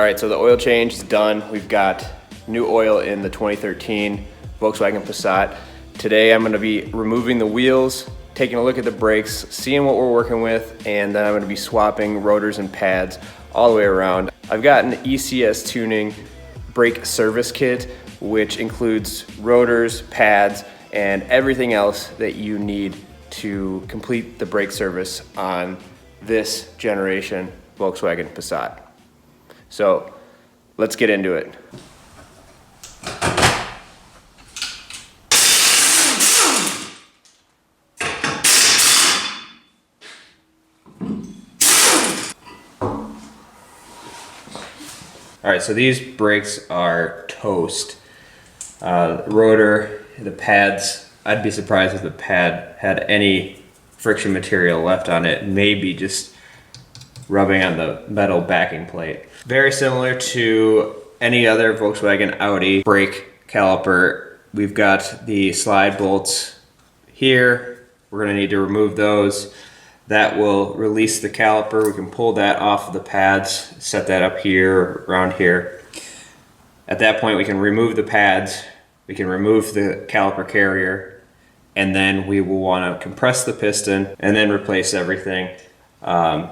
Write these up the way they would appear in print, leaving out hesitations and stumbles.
right, so the oil change is done. We've got new oil in the 2013 Volkswagen Passat. Today I'm gonna be removing the wheels, taking a look at the brakes, seeing what we're working with, and then I'm gonna be swapping rotors and pads all the way around. I've got an ECS tuning brake service kit, which includes rotors, pads, and everything else that you need to complete the brake service on this generation Volkswagen Passat. So let's get into it. All right, so these brakes are toast. Rotor, the pads, I'd be surprised if the pad had any friction material left on it, maybe just rubbing on the metal backing plate. Very similar to any other Volkswagen Audi brake caliper. We've got the slide bolts here. We're gonna need to remove those. That will release the caliper. We can pull that off of the pads, set that up here, around here. At that point, we can remove the pads, we can remove the caliper carrier, and then we will wanna compress the piston and then replace everything,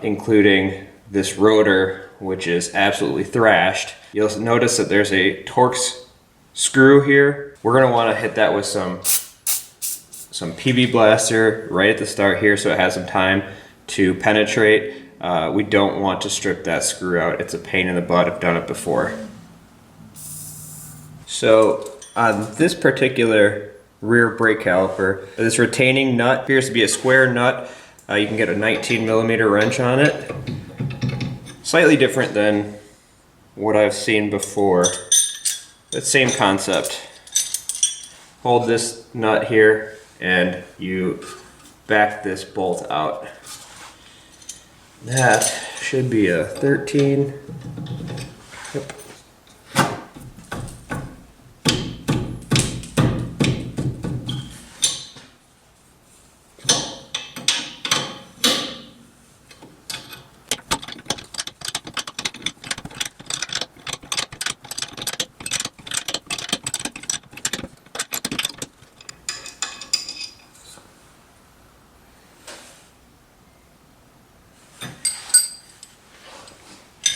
including this rotor, which is absolutely thrashed. You'll notice that there's a Torx screw here. We're gonna wanna hit that with some PB Blaster right at the start here so it has some time to penetrate. We don't want to strip that screw out. It's a pain in the butt. I've done it before. So on this particular rear brake caliper, this retaining nut appears to be a square nut. You can get a 19mm wrench on it. Slightly different than what I've seen before, but same concept. Hold this nut here and you back this bolt out. That should be a 13. Yep.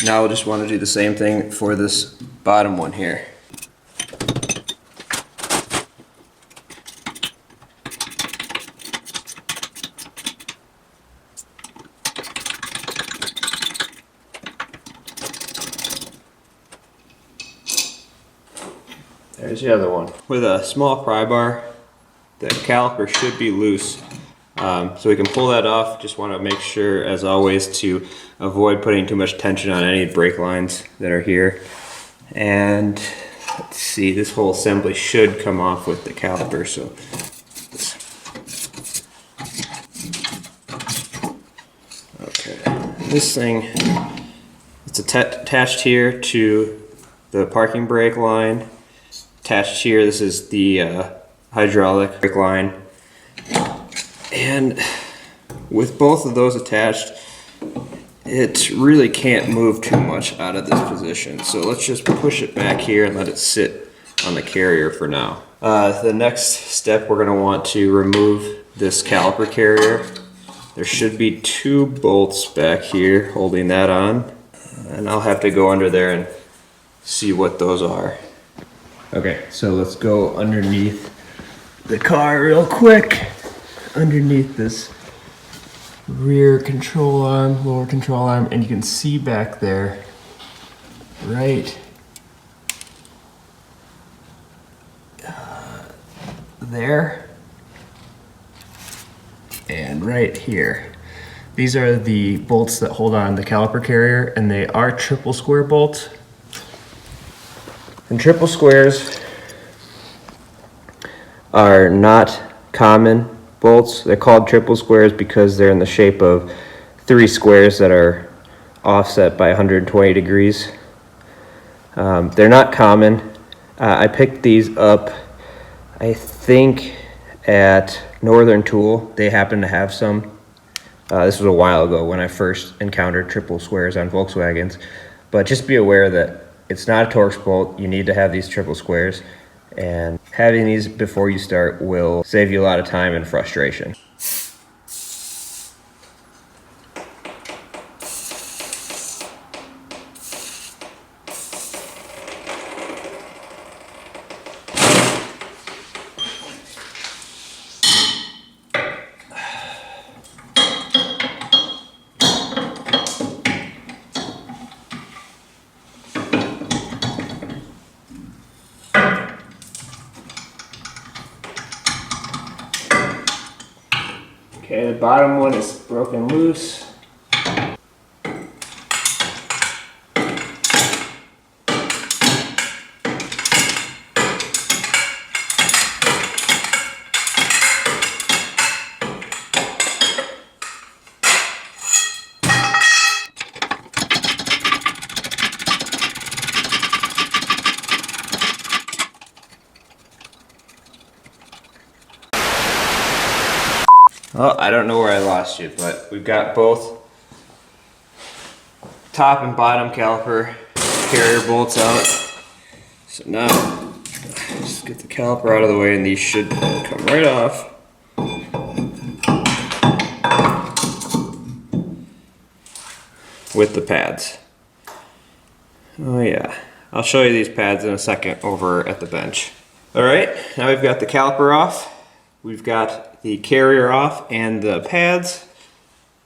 Now we'll just want to do the same thing for this bottom one here. There's the other one. With a small pry bar, the caliper should be loose. So we can pull that off. Just want to make sure, as always, to avoid putting too much tension on any brake lines that are here. And let's see, this whole assembly should come off with the caliper. So okay, this thing, it's attached here to the parking brake line. Attached here, this is the hydraulic brake line. And with both of those attached, it really can't move too much out of this position. So let's just push it back here and let it sit on the carrier for now. The next step, we're going to want to remove this caliper carrier. There should be two bolts back here holding that on. And I'll have to go under there and see what those are. Okay, so let's go underneath the car real quick. Underneath this rear control arm, lower control arm, and you can see back there, right there and right here. These are the bolts that hold on the caliper carrier, and they are triple square bolts. And triple squares are not common bolts. They're called triple squares because they're in the shape of three squares that are offset by 120 degrees. They're not common. I picked these up, I think, at Northern Tool. They happen to have some. This was a while ago when I first encountered triple squares on Volkswagens. But just be aware that it's not a Torx bolt. You need to have these triple squares, and having these before you start will save you a lot of time and frustration. Okay, the bottom one is broken loose. Well, I don't know where I lost you, but we've got both top and bottom caliper carrier bolts out. So now, just get the caliper out of the way and these should come right off. With the pads. Oh yeah, I'll show you these pads in a second over at the bench. All right, now we've got the caliper off. We've got the carrier off and the pads.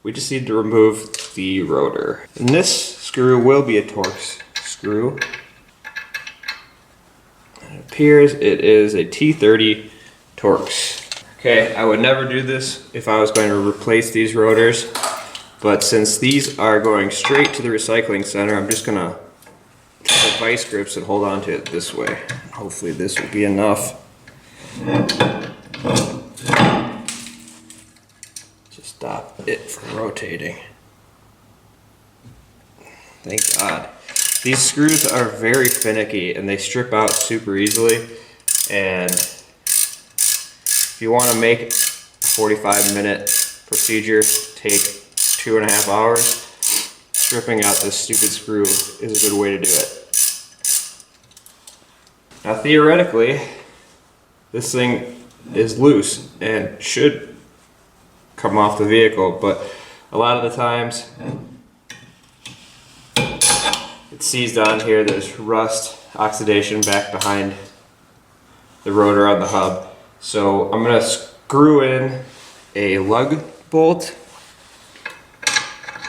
We just need to remove the rotor. And this screw will be a Torx screw. It appears it is a T30 Torx. Okay, I would never do this if I was going to replace these rotors, but since these are going straight to the recycling center, I'm just gonna have vice grips and hold on to it this way. Hopefully this will be enough. Stop it from rotating. Thank God. These screws are very finicky and they strip out super easily. And if you want to make a 45-minute procedure take 2.5 hours, stripping out this stupid screw is a good way to do it. Now theoretically, this thing is loose and should come off the vehicle, but a lot of the times it's seized on here. There's rust, oxidation back behind the rotor on the hub. So I'm going to screw in a lug bolt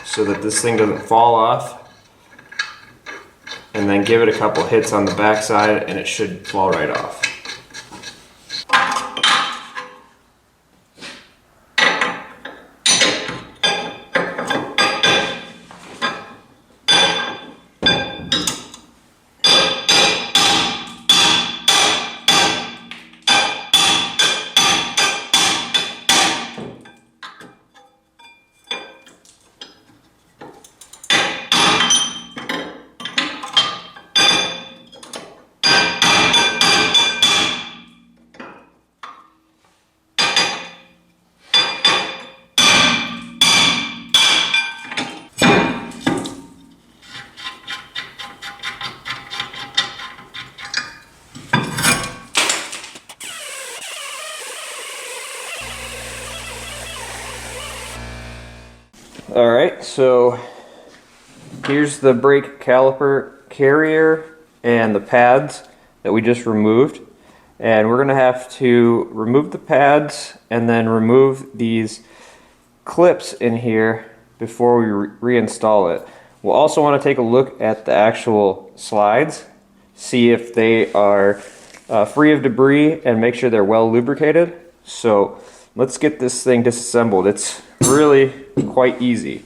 so that this thing doesn't fall off, and then give it a couple hits on the back side and it should fall right off. Alright, so here's the brake caliper carrier and the pads that we just removed. And we're going to have to remove the pads and then remove these clips in here before we reinstall it. We'll also want to take a look at the actual slides, see if they are free of debris and make sure they're well lubricated. So let's get this thing disassembled. It's really quite easy.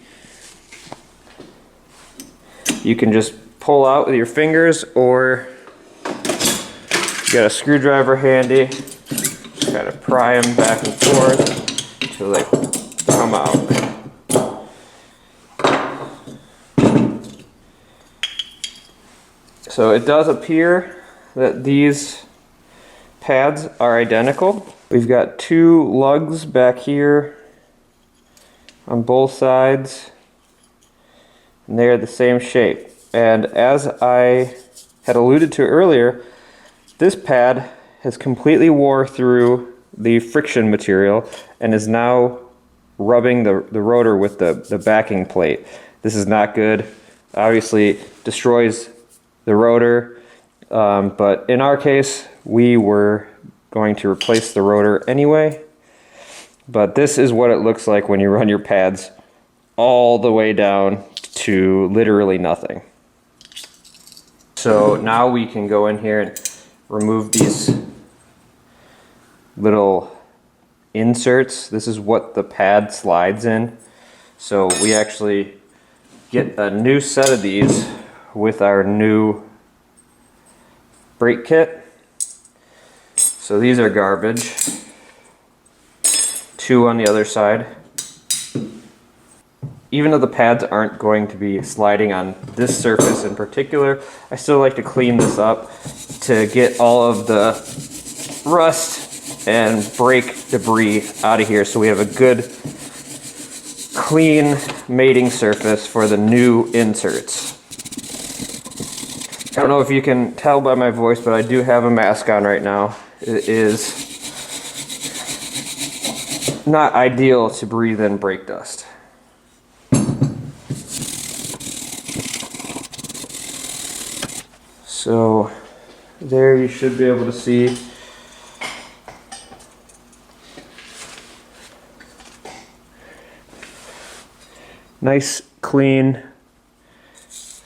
You can just pull out with your fingers, or you got a screwdriver handy. Just kind of pry them back and forth until they come out. So it does appear that these pads are identical. We've got two lugs back here on both sides, and they're the same shape. And as I had alluded to earlier, this pad has completely wore through the friction material and is now rubbing the rotor with the backing plate. This is not good. Obviously destroys the rotor, but in our case we were going to replace the rotor anyway. But this is what it looks like when you run your pads all the way down to literally nothing. So now we can go in here and remove these little inserts. This is what the pad slides in. So we actually get a new set of these with our new brake kit. So these are garbage. 2 on the other side. Even though the pads aren't going to be sliding on this surface in particular, I still like to clean this up to get all of the rust and brake debris out of here so we have a good clean mating surface for the new inserts. I don't know if you can tell by my voice, but I do have a mask on right now. It is not ideal to breathe in brake dust. So there you should be able to see nice clean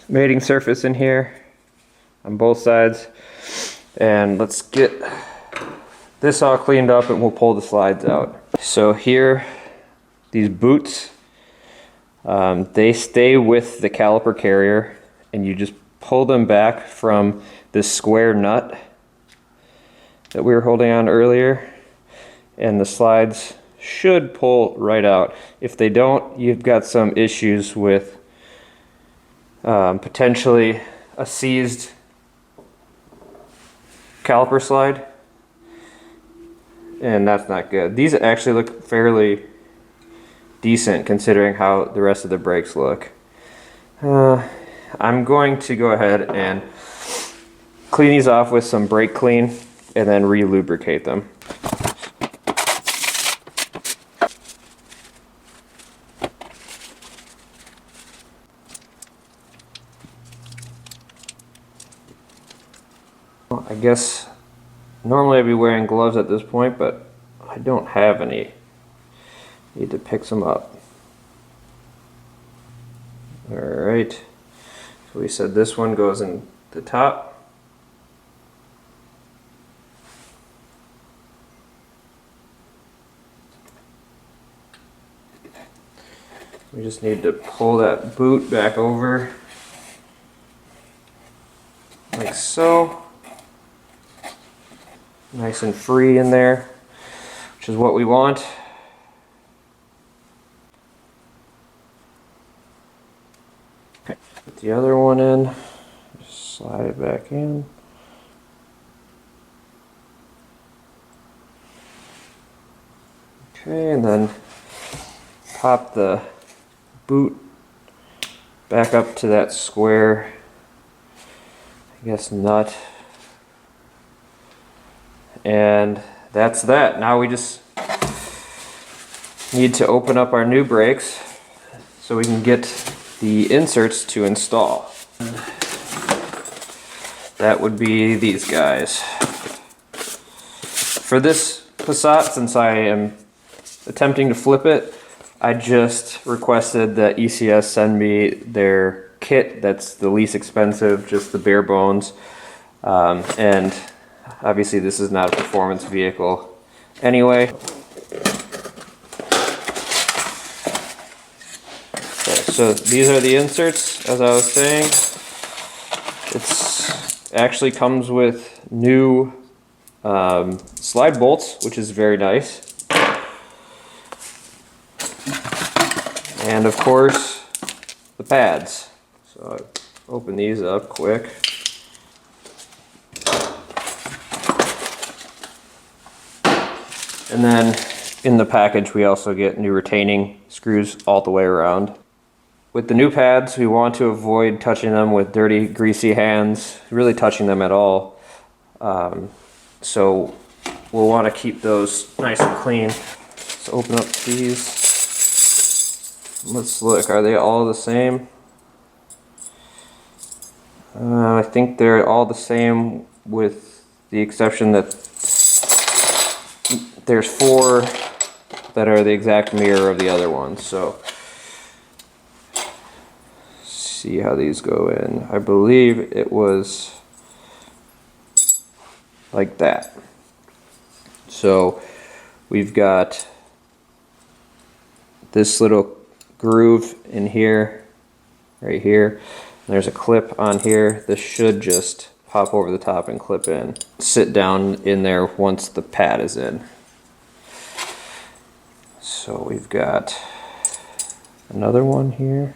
mating surface in here on both sides. And let's get this all cleaned up and we'll pull the slides out. So here, these boots, they stay with the caliper carrier, and you just pull them back from this square nut that we were holding on earlier, and the slides should pull right out. If they don't, you've got some issues with potentially a seized caliper slide, and that's not good. These actually look fairly decent considering how the rest of the brakes look. I'm going to go ahead and clean these off with some brake clean and then re-lubricate them. Well, I guess normally I'd be wearing gloves at this point, but I don't have any. Need to pick some up. Alright. So we said this one goes in the top. We just need to pull that boot back over like so. Nice and free in there, which is what we want. Okay. Put the other one in, just slide it back in. Okay, and then pop the boot back up to that square, I guess, nut. And that's that. Now we just need to open up our new brakes so we can get the inserts to install. That would be these guys. For this Passat, since I am attempting to flip it, I just requested that ECS send me their kit that's the least expensive, just the bare bones. And obviously this is not a performance vehicle anyway. Okay, so these are the inserts, as I was saying. It actually comes with new slide bolts, which is very nice. And of course, the pads. So I open these up quick. And then in the package we also get new retaining screws all the way around. With the new pads, we want to avoid touching them with dirty, greasy hands, really touching them at all. So we'll want to keep those nice and clean. Let's open up these. Let's look, are they all the same? I think they're all the same with the exception that there's 4 that are the exact mirror of the other ones. So see how these go in. I believe it was like that. So we've got this little groove in here, right here. There's a clip on here. This should just pop over the top and clip in. Sit down in there once the pad is in. So we've got another one here.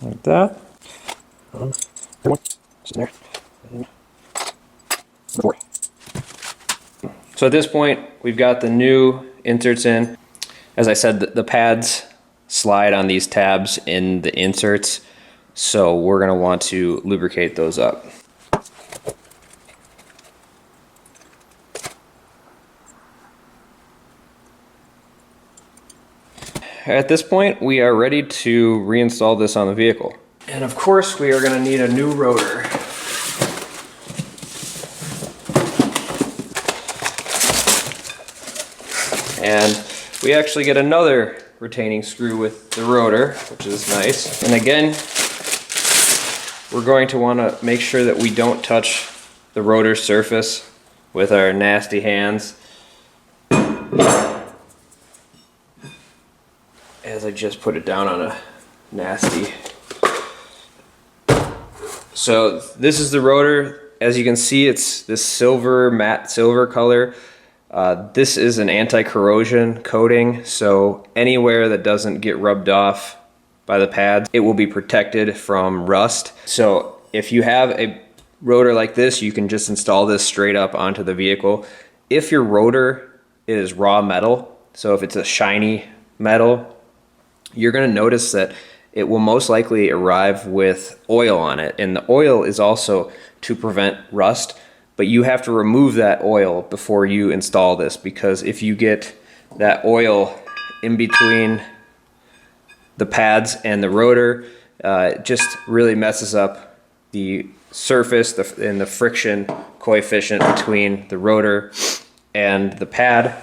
Like that. So at this point, we've got the new inserts in. As I said, the pads slide on these tabs in the inserts, so we're going to want to lubricate those up. At this point, we are ready to reinstall this on the vehicle. And of course, we are going to need a new rotor. And we actually get another retaining screw with the rotor, which is nice. And again, we're going to want to make sure that we don't touch the rotor surface with our nasty hands. As I just put it down on a nasty. So this is the rotor. As you can see, it's this silver, matte silver color. This is an anti-corrosion coating, so anywhere that doesn't get rubbed off by the pads, it will be protected from rust. So if you have a rotor like this, you can just install this straight up onto the vehicle. If your rotor is raw metal, so if it's a shiny metal, you're going to notice that it will most likely arrive with oil on it. And the oil is also to prevent rust, but you have to remove that oil before you install this, because if you get that oil in between the pads and the rotor, it just really messes up the surface and the friction coefficient between the rotor and the pad,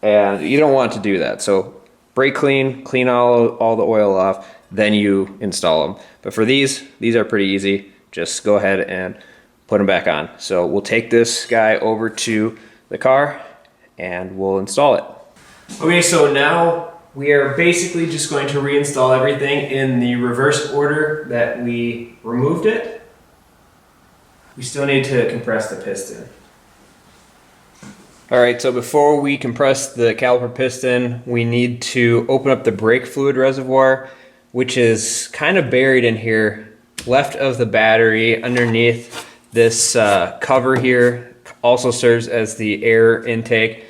and you don't want to do that. So brake clean all the oil off, then you install them. But for these are pretty easy. Just go ahead and put them back on. So we'll take this guy over to the car and we'll install it. Okay, so now we are basically just going to reinstall everything in the reverse order that we removed it. We still need to compress the piston. Alright, so before we compress the caliper piston, we need to open up the brake fluid reservoir, which is kind of buried in here, left of the battery, underneath this cover here. Also serves as the air intake.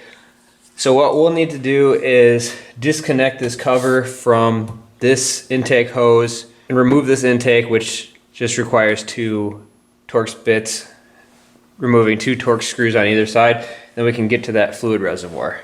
So what we'll need to do is disconnect this cover from this intake hose and remove this intake, which just requires 2 Torx bits, removing 2 Torx screws on either side. Then we can get to that fluid reservoir.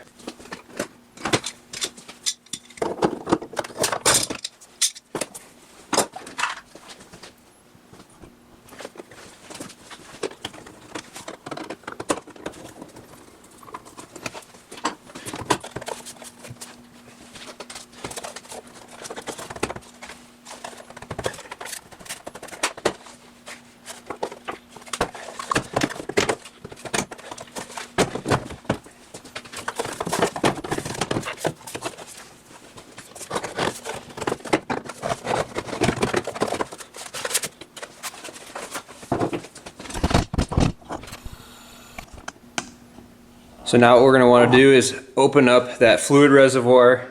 So now what we're going to want to do is open up that fluid reservoir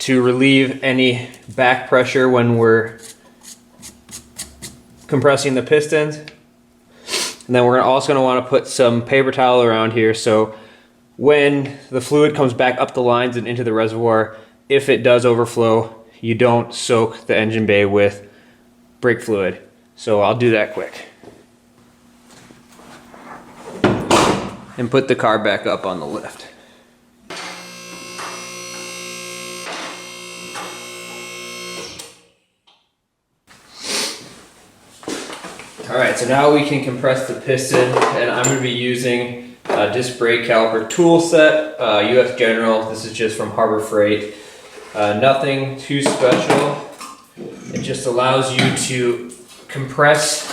to relieve any back pressure when we're compressing the pistons. And then we're also going to want to put some paper towel around here, so when the fluid comes back up the lines and into the reservoir, if it does overflow, you don't soak the engine bay with brake fluid. So I'll do that quick. And put the car back up on the lift. Alright, so now we can compress the piston, and I'm going to be using a disc brake caliper tool set, US General. This is just from Harbor Freight. Nothing too special. It just allows you to compress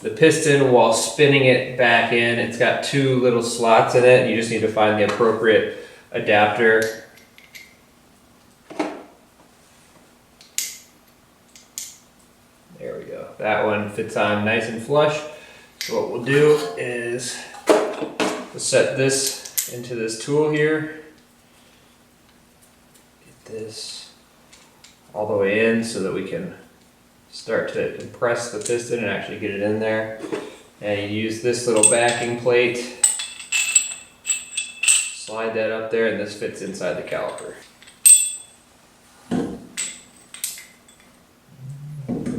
the piston while spinning it back in. It's got two little slots in it, and you just need to find the appropriate adapter. There we go. That one fits on nice and flush. So what we'll do is we'll set this into this tool here. Get this all the way in so that we can start to compress the piston and actually get it in there. And you use this little backing plate. Slide that up there, and this fits inside the caliper.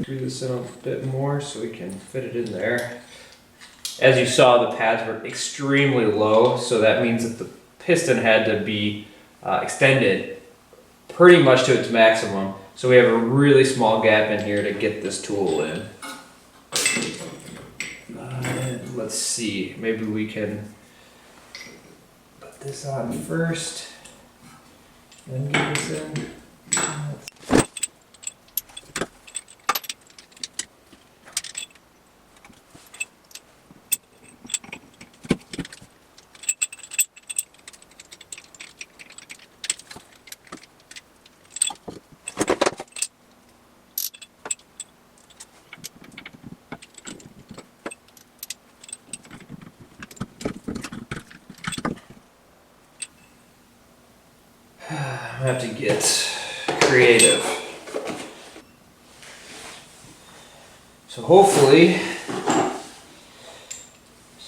Do this in a bit more so we can fit it in there. As you saw, the pads were extremely low, so that means that the piston had to be extended pretty much to its maximum. So we have a really small gap in here to get this tool in. Let's see, maybe we can put this on first, then get this in. I have to get creative. So hopefully,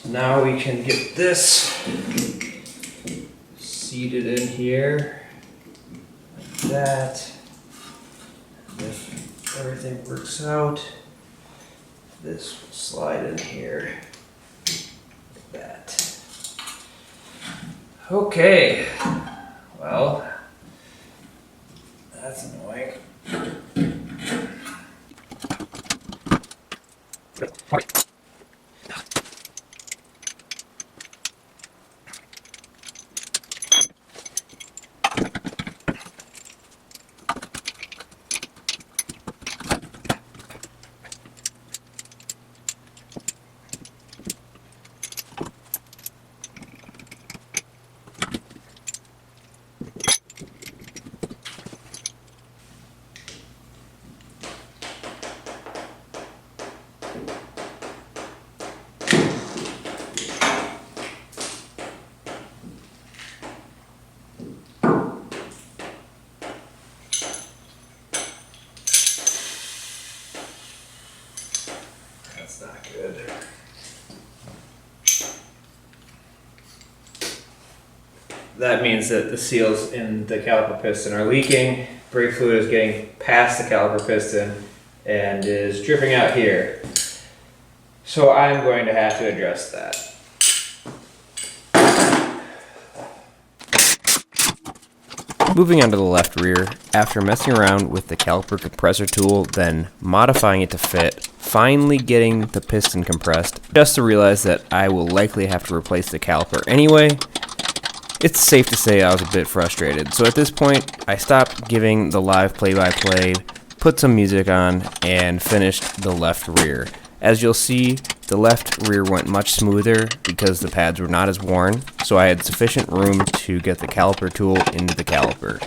now we can get this seated in here, like that. And if everything works out, this will slide in here, like that. Okay, well, that's annoying. That's not good. That means that the seals in the caliper piston are leaking. Brake fluid is getting past the caliper piston and is dripping out here. So I'm going to have to address that. Moving on to the left rear, after messing around with the caliper compressor tool, then modifying it to fit, finally getting the piston compressed, just to realize that I will likely have to replace the caliper anyway, it's safe to say I was a bit frustrated. So at this point, I stopped giving the live play-by-play, put some music on, and finished the left rear. As you'll see, the left rear went much smoother because the pads were not as worn, so I had sufficient room to get the caliper tool into the caliper.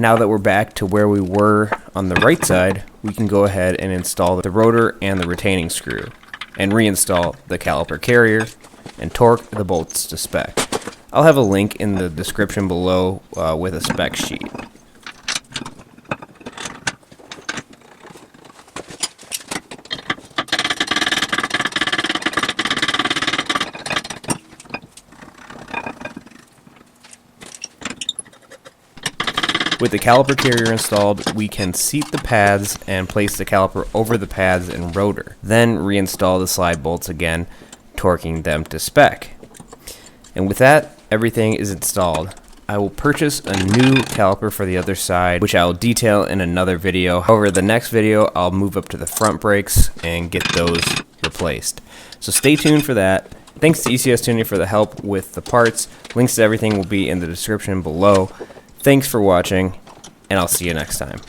now that we're back to where we were on the right side, we can go ahead and install the rotor and the retaining screw, and reinstall the caliper carrier, and torque the bolts to spec. I'll have a link in the description below with a spec sheet. With the caliper carrier installed, we can seat the pads and place the caliper over the pads and rotor. Then reinstall the slide bolts again, torquing them to spec. And with that, everything is installed. I will purchase a new caliper for the other side, which I will detail in another video. However, the next video, I'll move up to the front brakes and get those replaced. So stay tuned for that. Thanks to ECS Tuning for the help with the parts. Links to everything will be in the description below. Thanks for watching, and I'll see you next time.